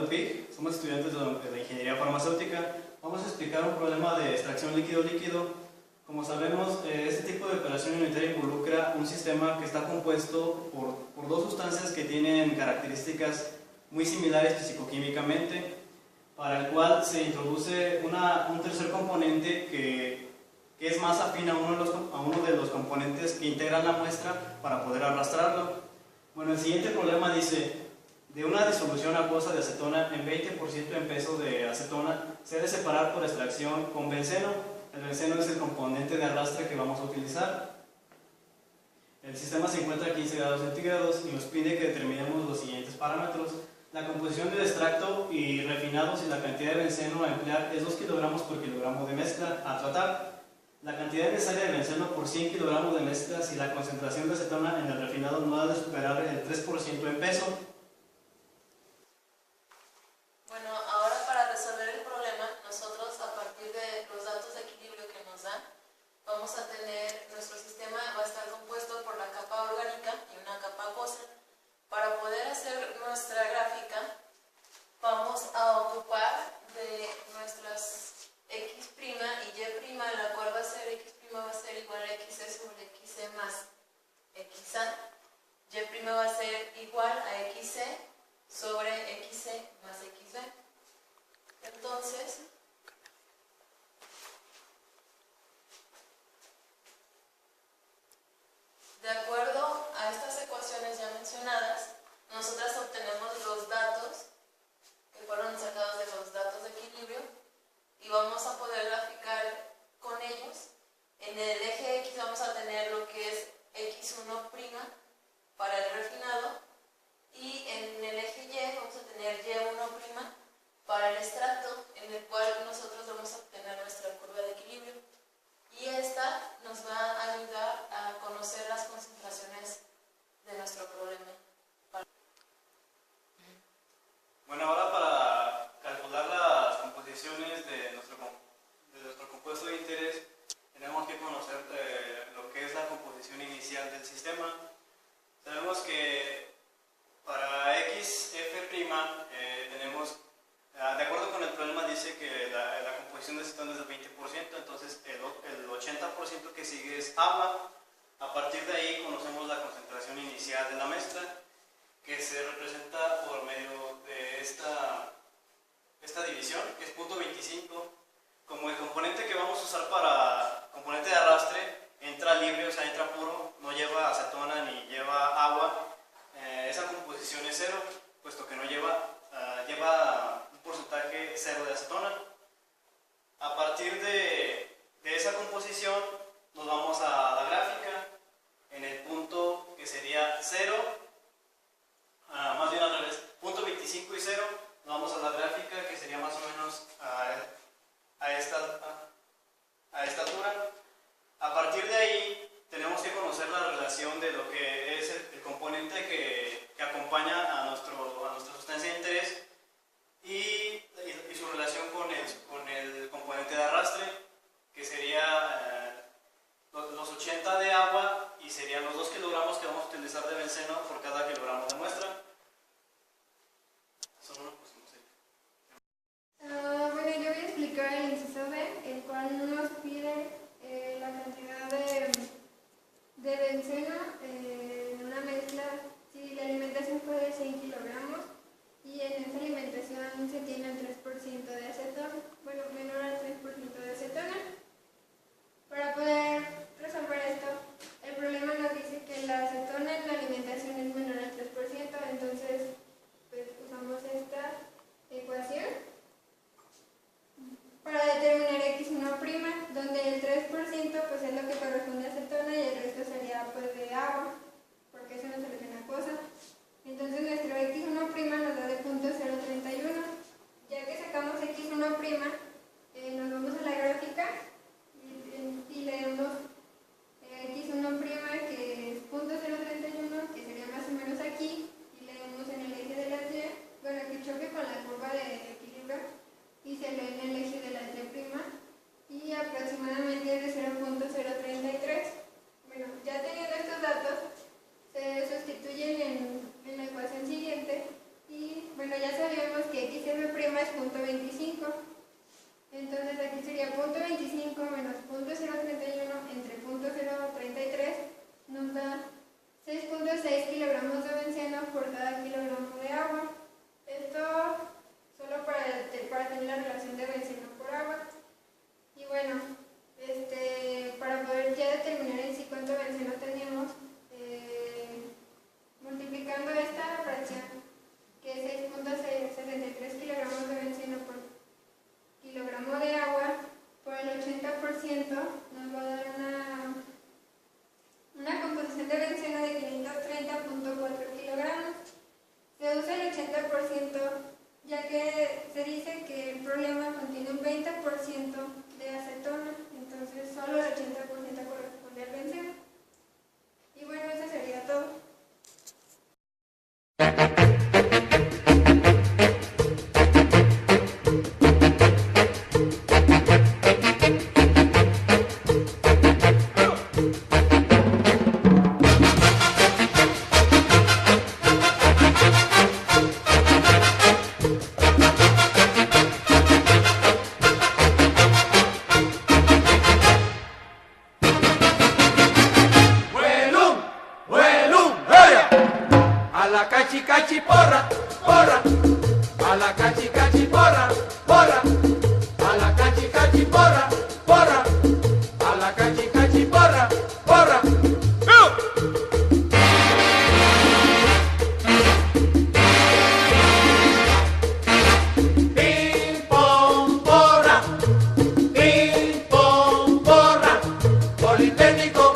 UPIC, somos estudiantes de la ingeniería farmacéutica. Vamos a explicar un problema de extracción líquido-líquido. Como sabemos, este tipo de operación unitaria involucra un sistema que está compuesto por dos sustancias que tienen características muy similares fisicoquímicamente, para el cual se introduce un tercer componente que es más afín a uno de los componentes que integran la muestra para poder arrastrarlo. Bueno, el siguiente problema dice: de una disolución acuosa de acetona en 20% en peso de acetona se debe separar por extracción con benceno. El benceno es el componente de arrastre que vamos a utilizar. El sistema se encuentra a 15 grados centígrados y nos pide que determinemos los siguientes parámetros. La composición del extracto y refinados y la cantidad de benceno a emplear es 2 kilogramos por kilogramo de mezcla a tratar. La cantidad necesaria de benceno por 100 kilogramos de mezcla si la concentración de acetona en el refinado no ha de superar el 3% en peso. Bueno, ahora para resolver el problema, nosotros a partir de los datos de equilibrio que nos dan, vamos a tener, nuestro sistema va a estar compuesto por la capa orgánica y una capa acuosa. Para poder hacer nuestra gráfica, vamos a ocupar de nuestras X' y Y', la cual va a ser X' va a ser igual a XC sobre XC más XA. Y' va a ser igual a XC sobre XC más XB. Entonces, de acuerdo a estas ecuaciones ya mencionadas, nosotras obtenemos los datos que fueron sacados de los datos de equilibrio y vamos a poder graficar con ellos. En el eje X vamos a tener lo que es X1' para el refinado y en el eje Y vamos a tener Y1' para el extracto, en el cual nosotros vamos a obtener nuestra curva de equilibrio. Y esta nos va a ayudar a conocer las concentraciones de nuestro problema. Bueno, ahora para calcular las composiciones de nuestro compuesto de interés, tenemos que conocer lo que es la composición inicial del sistema. Sabemos que para XF' tenemos, de acuerdo con el problema, dice que la composición de acetona es del 20%, entonces el 80% que sigue es agua. A partir de ahí conocemos la concentración inicial de la mezcla, que se representa por medio de esta división, que es 0.25. Como el componente que vamos a usar para componente de arrastre entra libre, o sea, entra puro, no lleva acetona ni lleva agua, esa composición es cero, puesto que no lleva un porcentaje cero de acetona. A partir de esa composición nos vamos a la gráfica. En el punto que sería 0, más bien al revés, punto 25 y 0, nos vamos a la gráfica que sería más o menos a esta altura. A partir de ahí tenemos que conocer la relación de lo que es el componente que acompaña a nuestra sustancia de interés y su relación con el componente de arrastre, que sería los 80 de agua y serían los 2 kilogramos que vamos a utilizar de benceno por cada kilogramo de muestra. Bueno, yo voy a explicar el inciso B, el cual nos pide la cantidad de benceno en una mezcla si la alimentación fue de 100 kilogramos y en esa alimentación se tiene el 3% de acetona, bueno, menor al 3% de acetona. Para poder resolver esto, el problema nos dice que la acetona en la alimentación es menor al 3%, entonces pues usamos esta ecuación para determinar X1', donde el 3% pues es lo que corresponde a acetona y el resto sería pues de agua, porque es una solución acuosa. Entonces nuestro X1' nos da de 0.031. Ya que sacamos X1', nos vamos a la gráfica y leemos X1', que es 0.031, que sería más o menos aquí, y leemos en el eje de las Y, bueno, que choque con la curva de equilibrio, y se lee en el eje de la Y', y aproximadamente es de 0.033. Bueno, ya teniendo estos datos, se sustituyen en la ecuación siguiente, y bueno, ya sabemos que X es 0.25. Entonces aquí sería 0.25 menos 0.031 entre 0.033 nos da 6.6 kilogramos de benceno por cada kilogramo de agua. Esto solo para tener la relación de benceno por agua. Y bueno, para poder ya determinar en sí cuánto benceno tenemos, multiplicando esta fracción, que es 6.63 kilogramos de benceno por kilogramo de agua, por el 80% nos va a dar una composición de benceno de 530.4 kilogramos. Se usa el 80% ya que se dice que el problema contiene un 20% de acetona, entonces solo el 80% corresponde al benceno. Y bueno, eso sería todo. A la cachi cachi porra, porra, a la cachi cachi porra, porra, a la cachi cachi porra, porra, a la cachi cachi porra, porra. Ping pong porra, Politécnico.